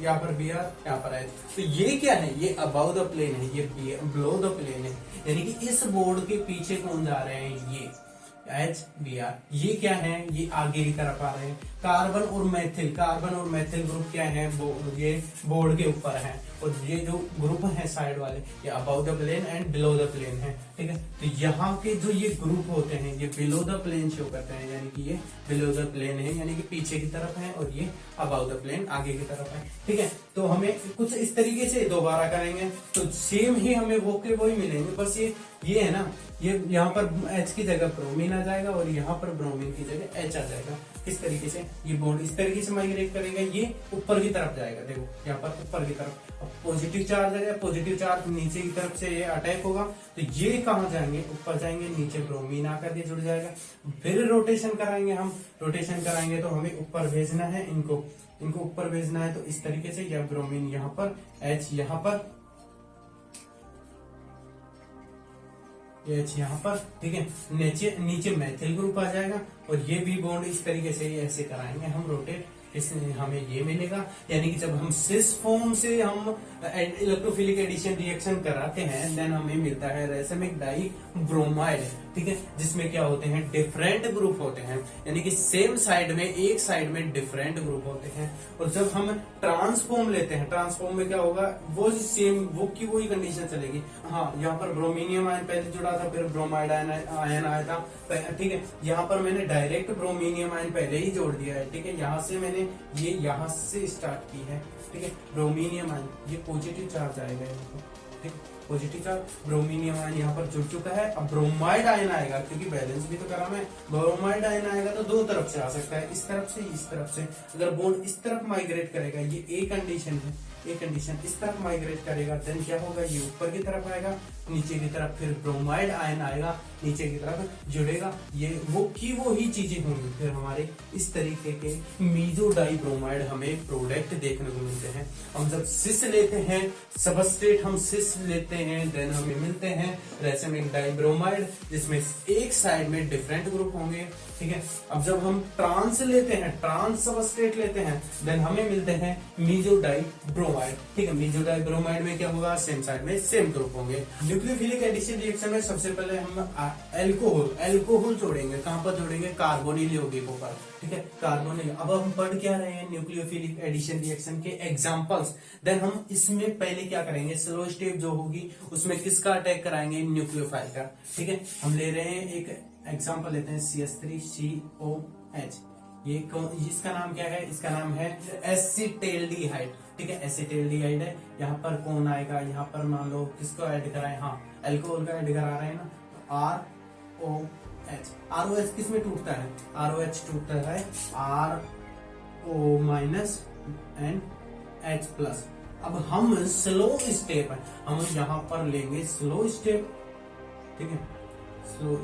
यहाँ पर Br, यहाँ पर H। तो ये क्या है, ये अबाउ द प्लेन है, ये बिलो द प्लेन है। यानी कि इस बोर्ड के पीछे कौन जा रहे हैं, ये H, Br। ये क्या है, ये आगे की तरफ आ रहे हैं। कार्बन और मैथिल ग्रुप क्या है, ये बोर्ड के ऊपर है, और ये जो ग्रुप है साइड वाले, ये above the plane and below the plane है। ठीक है, तो यहाँ के जो ये ग्रुप होते हैं ये बिलो द प्लेन शो करते हैं, यानी कि ये बिलो द प्लेन है, यानी कि पीछे की तरफ है, और ये अबाउ द प्लेन आगे की तरफ है। ठीक है, तो हमें कुछ इस तरीके से दोबारा करेंगे तो सेम ही हमें वो के वही मिलेंगे, बस ये है ना, ये यहाँ पर H की जगह ब्रोमीन आ जाएगा और यहाँ पर ब्रोमीन की जगह H आ जाएगा। इस तरीके से ये बॉन्ड इस तरीके से माइग्रेट करेगा, ये ऊपर की तरफ जाएगा। देखो यहाँ पर ऊपर की तरफ, अब पॉजिटिव चार्ज आ गया, पॉजिटिव चार्ज नीचे की तरफ से ये अटैक होगा, तो ये कहाँ जाएंगे, ऊपर जाएंगे, नीचे ब्रोमीन आकर के जुड़ जाएगा। फिर रोटेशन कराएंगे हम, रोटेशन कराएंगे तो हमें ऊपर भेजना है, इनको ऊपर भेजना है, तो इस तरीके से, या ब्रोमीन यहाँ पर, H यहाँ पर, H यहाँ पर। ठीक है, नीचे मैथिल ग्रुप आ जाएगा, और ये भी बॉन्ड इस तरीके से ऐसे कराएंगे हम रोटेट, इसमें हमें ये मिलेगा। यानी कि जब हम सिस फॉर्म से हम इलेक्ट्रोफिलिक एडिशन रिएक्शन कराते हैं, देन हमें मिलता है रेसमिक डाई ब्रोमाइड। ठीक है, जिसमें क्या होते हैं, डिफरेंट ग्रुप होते हैं, यानी कि सेम साइड में, एक साइड में डिफरेंट ग्रुप होते हैं। और जब हम ट्रांसफॉर्म लेते हैं, ट्रांसफॉर्म में क्या होगा, वो सेम वो की वही कंडीशन चलेगी। हाँ, यहाँ पर ब्रोमीनियम आयन पहले जुड़ा था, फिर ब्रोमाइड आयन आया था। ठीक है, यहाँ पर मैंने डायरेक्ट ब्रोमीनियम आयन पहले ही जोड़ दिया है। ठीक है, यहाँ से मैंने ये यहाँ से स्टार्ट की है। ठीक है, ब्रोमीनियम आयन, ये पॉजिटिव चार्ज आएगा यहाँ पर। ठीक, पॉजिटिव चार्ज, ब्रोमीनियम आयन यहाँ पर जुड़ चुका है। अब ब्रोमाइड आयन आएगा, क्योंकि बैलेंस भी तो करा मैं, ब्रोमाइड आयन आएगा तो दो तरफ से आ सकता है, इस तरफ से, इस तरफ से। अगर बॉन्ड इस तरफ माइग्रेट करेगा, ये ए कंडीशन है, एक कंडीशन इस तरफ माइग्रेट करेगा, देन क्या होगा, ये ऊपर की तरफ आएगा, नीचे की तरफ फिर ब्रोमाइड आयन आएगा, नीचे की तरफ जुड़ेगा। ये वो ही चीजें होंगी। फिर हमारे इस तरीके के मीजो डाई ब्रोमाइड हमें प्रोडक्ट देखने को मिलते हैं। हम जब सिस लेते हैं, सबस्ट्रेट हम सिस लेते हैं, देन हमें मिलते हैं रेसिमिक डाइब्रोमाइड, जिसमें एक साइड में डिफरेंट ग्रुप होंगे, ठीक है। अब जब हम ट्रांस लेते हैं, ट्रांस सबस्ट्रेट लेते हैं, देन हमें मिलते हैं मीजो डाइब्रोमाइड, ठीक है। मीजो डाइब्रोमाइड में क्या होगा, सेम साइड में सेम ग्रुप होंगे। न्यूक्लियोफिलिक एडिशन रिएक्शन में सबसे पहले हम एल्कोहल जोड़ेंगे। कहां पर जोड़ेंगे, कार्बोनिल यौगिकों पर, ठीक है, कार्बोनिल। अब हम पढ़ क्या रहे हैं, न्यूक्लियोफिलिक एडिशन रिएक्शन के एग्जांपल्स। देन हम इसमें पहले क्या करेंगे, स्लो स्टेप जो होगी उसमें किसका अटैक कराएंगे, न्यूक्लियोफाइल का, ठीक है। हम ले रहे हैं एक एग्जांपल लेते हैं CH3COH। ये इसका नाम क्या है, इसका नाम है एसिटेल्डिहाइड, ठीक है, एसिटेल्डिहाइड है। यहाँ पर कौन आएगा, यहाँ पर मान लो किसको ऐड कराए, हाँ अल्कोहल का ऐड करा रहे हैं ना, ROH। ROH किस में टूटता है, ROH टूटता है RO माइनस एंड H+। अब हम स्लो स्टेप है, हम यहाँ पर लेंगे स्लो स्टेप, ठीक है, स्लो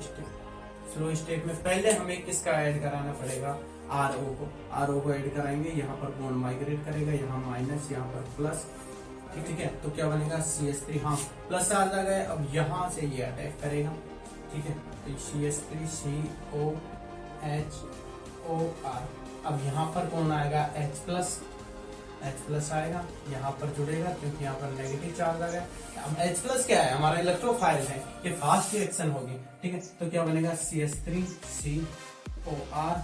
स्टेप में पहले हमें किसका ऐड कराना पड़ेगा, RO को ऐड कराएंगे। यहाँ पर बॉन्ड माइग्रेट करेगा, यहाँ माइनस, यहाँ पर प्लस, ठीक है। तो क्या बनेगा CH3, हाँ प्लस आ जाएगा। अब यहाँ से ये अटैक करेगा, ठीक है, तो CH3COHOR। अब यहाँ पर कौन आएगा, H+ आएगा, यहाँ पर जुड़ेगा क्योंकि यहाँ पर नेगेटिव चार्ज आ गया। अब H+ क्या है, हमारा इलेक्ट्रोफाइल है, ये फास्ट रिएक्शन होगी, ठीक है। तो क्या बनेगा CH3COR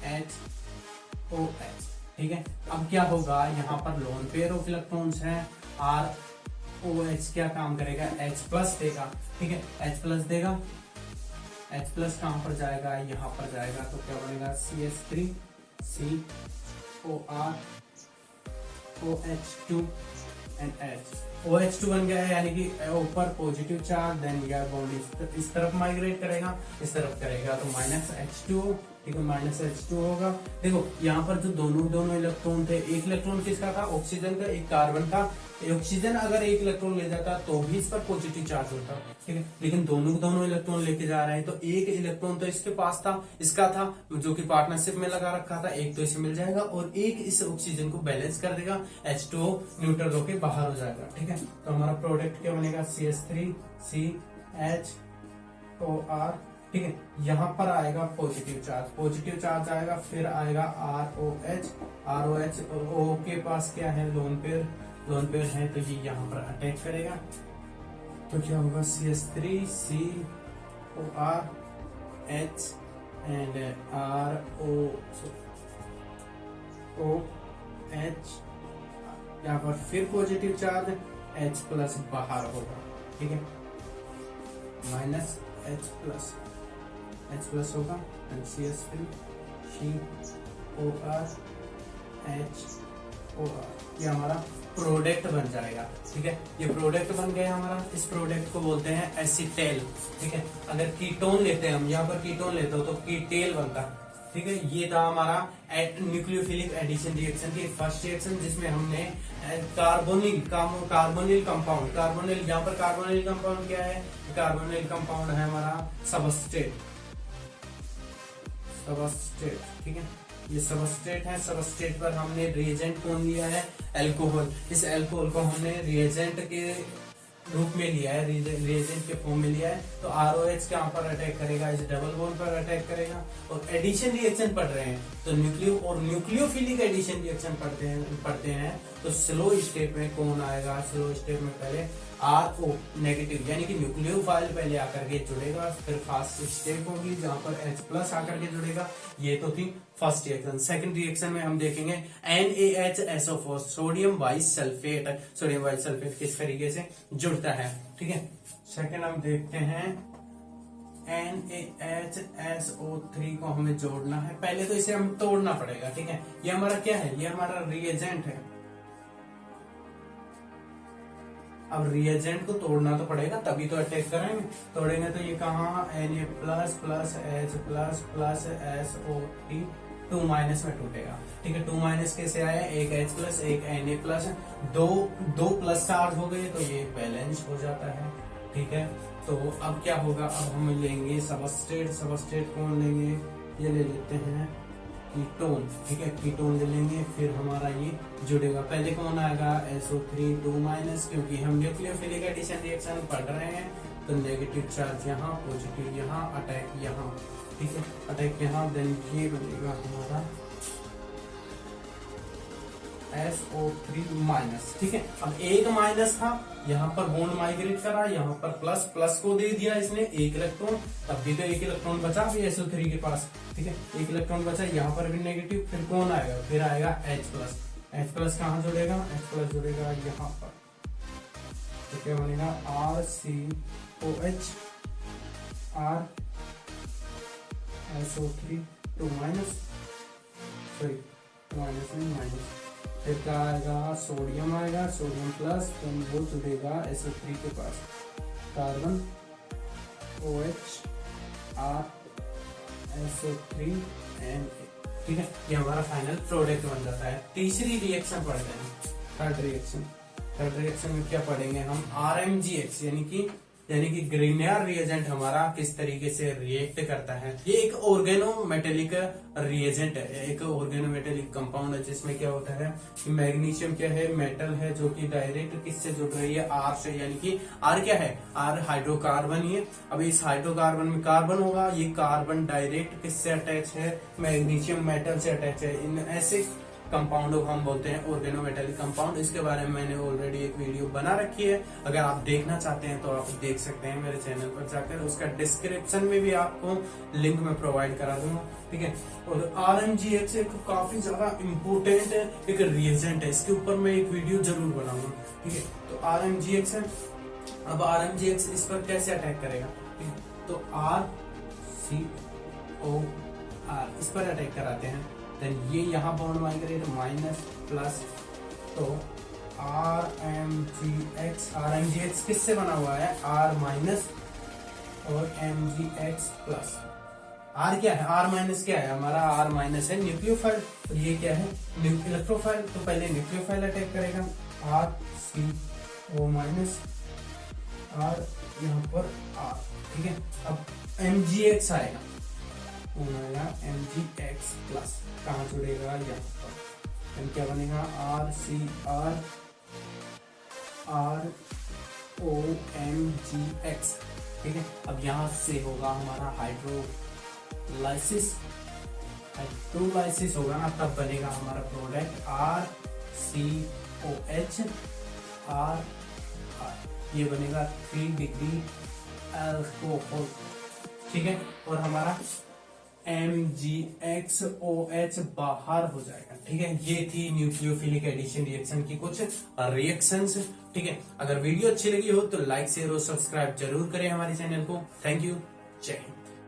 HOH, ठीक है। अब क्या होगा, यहाँ पर लोन पेयर ऑफ इलेक्ट्रॉन्स हैं, ROH क्या काम करेगा, H+ देगा, ठीक है, H+ देगा। H+ कहां पर जाएगा, यहाँ पर जाएगा, तो क्या बनेगा CH3COR OH2 and H। OH2 बन गया है, यानी कि ऊपर पॉजिटिव चार्ज, देन यह बॉन्ड इस तरफ माइग्रेट करेगा, इस तरफ करेगा तो -H2, ठीक है, -H2 होगा। देखो यहाँ पर जो दोनों इलेक्ट्रॉन थे, एक इलेक्ट्रॉन किसका था, ऑक्सीजन का, एक कार्बन का। ऑक्सीजन अगर एक इलेक्ट्रॉन ले जाता तो भी इस पर पॉजिटिव चार्ज होता, ठीक है, लेकिन दोनों इलेक्ट्रॉन लेके जा रहे हैं, तो एक इलेक्ट्रॉन तो इसके पास था, इसका था जो कि पार्टनरशिप में लगा रखा था, एक तो इसे मिल जाएगा और एक इस ऑक्सीजन को बैलेंस कर देगा, H2O न्यूट्रल होके बाहर हो जाएगा, ठीक है। तो हमारा प्रोडक्ट क्या बनेगा, CH3CHOR, ठीक है। यहाँ पर आएगा पॉजिटिव चार्ज आएगा, फिर आएगा ROH और O के पास क्या है, लोन पेयर है, तो ये यहाँ पर अटैक करेगा। तो क्या होगा, CH3COR H एंड ROH, यहाँ पर फिर पॉजिटिव चार्ज, H+ बाहर होगा, ठीक है, -H+ होगा, CH3COR HOR, ये हमारा प्रोडक्ट बन जाएगा, ठीक है। ये प्रोडक्ट बन गया हमारा, इस प्रोडक्ट को बोलते हैं एसिटेल, ठीक है। अगर कीटोन लेते हैं हम, यहाँ पर कीटोन लेते हो तो कीटेल बनता है, ठीक है। ये था हमारा न्यूक्लियोफिलिक एडिशन रिएक्शन की फर्स्ट रिएक्शन, जिसमें हमने कार्बोनिल कंपाउंड, यहाँ पर कार्बोनिल कंपाउंड क्या है, कार्बोनिल कंपाउंड है हमारा सबस्ट्रेट, ठीक है, ये सबस्ट्रेट है। सबस्ट्रेट पर हमने रिएजेंट कौन लिया है, अल्कोहल। इस अल्कोहल को हमने रिएजेंट के रूप में लिया है, रिएजेंट के फॉर्म में लिया है। तो ROH के पर अटैक करेगा, इस डबल बॉन्ड पर अटैक करेगा। और एडिशन रिएक्शन पढ़ रहे हैं तो न्यूक्लियोफिलिक एडिशन रिएक्शन पढ़ते हैं तो स्लो स्टेप में कौन आएगा, स्लो स्टेप में पहले RO नेगेटिव, यानी कि न्यूक्लियोफाइल पहले आकर के जुड़ेगा, फिर फास्ट स्टेप होगी जहां पर H+ आकर के जुड़ेगा। ये तो थी फर्स्ट रिएक्शन। सेकंड रिएक्शन में हम देखेंगे NaHSO4, सोडियम बाइसल्फेट किस तरीके से जुड़ता है, ठीक है। सेकंड हम देखते हैं NaHSO3 को हमें जोड़ना है, पहले तो इसे हम तोड़ना पड़ेगा, ठीक है। ये हमारा क्या है, ये हमारा रिएजेंट है। अब रिएजेंट को तोड़ना तो पड़ेगा, तभी तो अटैक करेंगे। तोड़ेंगे तो ये कहाँ, Na++H++SO3 2- में टूटेगा, ठीक है। 2- कैसे आया, एक H+, एक Na+, दो प्लस चार्ज हो गए तो ये बैलेंस हो जाता है, ठीक है। तो अब क्या होगा, अब हम लेंगे सबस्ट्रेट कौन लेंगे, ये ले लेते हैं कीटोन, ठीक है, कीटोन ले लेंगे, फिर हमारा ये जुड़ेगा। पहले कौन आएगा, SO3 2- क्योंकि हम न्यूक्लियोफिलिक एडिशन रिएक्शन पढ़ रहे हैं, तो नेगेटिव चार्ज यहाँ, पॉजिटिव यहाँ, अटैक यहाँ, ठीक है, अटैक यहाँ, देन ये बनेगा हमारा SO3-, ठीक है। अब एक माइनस था, यहाँ पर बॉन्ड माइग्रेट करा, यहाँ पर प्लस, प्लस को दे दिया इसने एक इलेक्ट्रॉन, तब भी तो एक इलेक्ट्रॉन बचा भी SO3 के पास, ठीक है, एक इलेक्ट्रॉन बचा, यहाँ पर भी नेगेटिव, फिर कौन आएगा, फिर आएगा H+, H+ कहाँ जुड़ेगा, H+ जुड़ेगा यहाँ पर, तो क्या बनेगा RCOH, R SO3 2-, sorry minus नहीं माइनस, फिर क्या आएगा, सोडियम आएगा, सोडियम प्लस, तो वो जुड़ेगा SO3 के पास, carbon OH R SO3 Na, ठीक है, ये हमारा फाइनल प्रोडक्ट बन जाता है। तीसरी रिएक्शन पढ़ते हैं, थर्ड रिएक्शन। थर्ड रिएक्शन में क्या पढ़ेंगे हम, RMGX यानी कि ग्रिग्नायर रिएजेंट हमारा किस तरीके से रिएक्ट करता है। ये एक ऑर्गेनोमेटेलिक रिएजेंट है, एक ऑर्गेनोमेटेलिक कंपाउंड है, जिसमें क्या होता है कि मैग्नीशियम क्या है, मेटल है, जो कि डायरेक्ट किससे जुड़ रही है, R से, यानी कि R क्या है, R हाइड्रोकार्बन ही है। अब इस हाइड्रोकार्बन में कार्बन होगा, ये कार्बन डायरेक्ट किससे अटैच है, मैग्नीशियम मेटल से अटैच है। इन ऐसे कंपाउंड को हम बोलते हैं ऑर्गेनोमेटेलिक कंपाउंड। इसके बारे में मैंने ऑलरेडी एक वीडियो बना रखी है, अगर आप देखना चाहते हैं तो आप देख सकते हैं मेरे चैनल पर जाकर, उसका डिस्क्रिप्शन में भी आपको लिंक में प्रोवाइड करा दूंगा, ठीक है। और RMGX एक काफी ज्यादा इम्पोर्टेंट एक रिएजेंट है, इसके ऊपर मैं एक वीडियो जरूर बनाऊंगा, ठीक है। तो RMGX है, अब RMGX इस पर कैसे अटैक करेगा, ठीक है, तो RCOR इस पर अटैक कराते हैं, देन ये यहाँ बॉन्ड माइग्रेट माइनस प्लस, तो RMGX किससे बना हुआ है, R- और MgX+। R क्या है, R- क्या है हमारा, R- है न्यूक्लियोफाइल, और ये क्या है इलेक्ट्रोफाइल। तो पहले न्यूक्लियोफाइल अटैक करेगा, RCO-, R यहाँ पर R, ठीक है। अब MgX आएगा, MgX+, कहाँ जुड़ेगा, यहाँ पर, क्या बनेगा, RCR ROMGX, ठीक है। अब यहाँ से होगा हमारा हाइड्रोलाइसिस होगा ना, तब बनेगा हमारा प्रोडक्ट RCOH R, ये बनेगा 3 डिग्री अल्कोहल, ठीक है। और हमारा MgXOH बाहर हो जाएगा, ठीक है। ये थी न्यूक्लियोफिलिक एडिशन रिएक्शन की कुछ रिएक्शंस, ठीक है। अगर वीडियो अच्छी लगी हो तो लाइक, शेयर और सब्सक्राइब जरूर करें हमारे चैनल को। थैंक यू, जय हिंद।